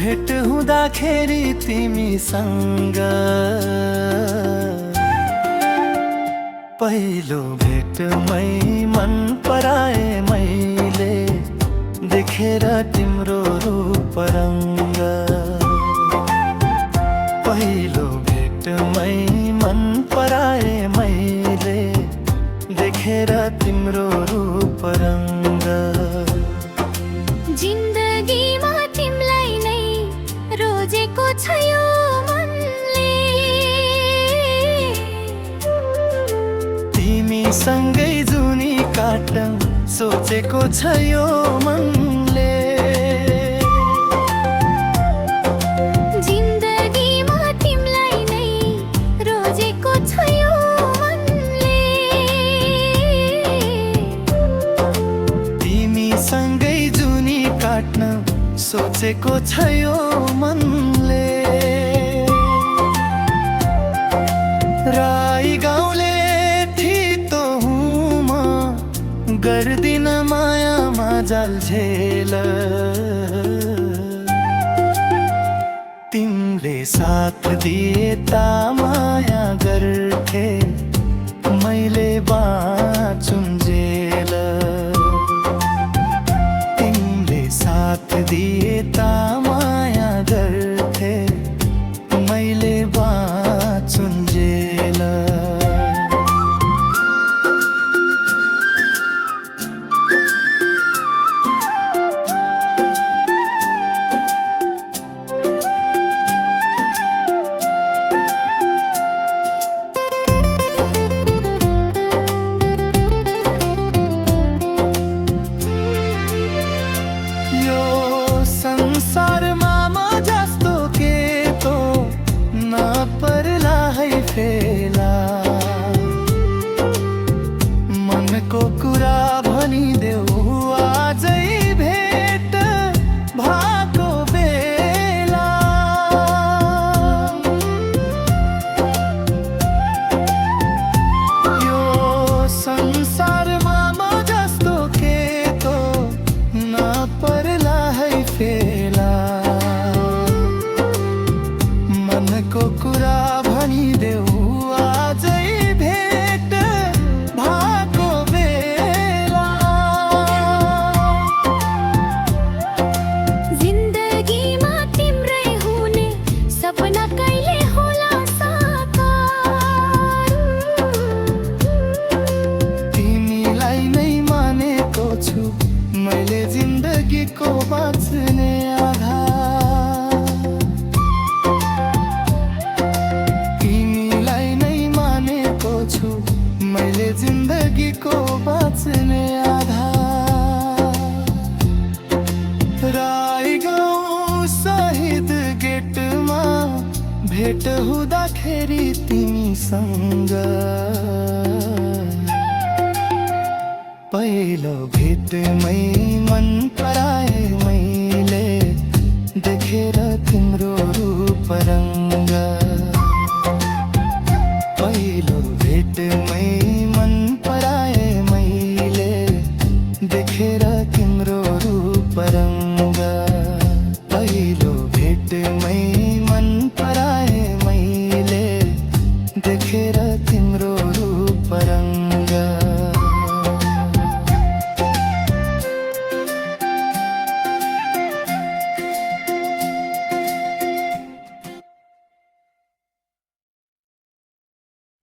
भेट हुँदाखेरि तिमीसँग पहिलो भेटमै मन पराए मैले देखेर तिम्रो रूप रङ्ग। पहिलो भेटमै मन पराए मैले देखेर तिम्रो रूप रङ्ग। जिन्दगीमा तिमीलाई नै रोजेको छ यो मनले, तिमीसँगै जुनी काट्न सोचेको छ यो मनले। जिन्दगीमा तिमीलाई नै रोजेको छ यो मनले, तिमीसँगै जुनी काट्न सोचेको छ यो मनले। राई गाउँले थितो हुँ म गर्दिन मायामा जालझेल। तिमीले साथ दिए ता माया गर्थे मैले बाँचुन्जेल। तिमीले साथ दिए ता माया गर्थे मैले बाँचुन्जेल। संसारमा म जस्तो के तो नपर्ला है फेला। मनको कुरा भनिदेऊ आजै भेट भएको बेला। यो संसारमा म जस्तो के तो नपर्ला है फेला। मनको कुरा भनिदेऊ आजै भेट भएको बेला। जिन्दगीमा तिम्रै हुने सपना कहिले होला साकार। तिमीलाई नै मानेको छु मैले जिन्दगीको बाँच्ने आधार। तिमीलाई नै मानेको छु मैले जिन्दगीको बाँच्ने आधार। राई गाउँ शहीद गेटमा भेट हुँदाखेरि तिमीसँग पहिलो भेटमै मन पराए मैले देखेर तिम्रो रूप रङ्ग। पहिलो भेटमै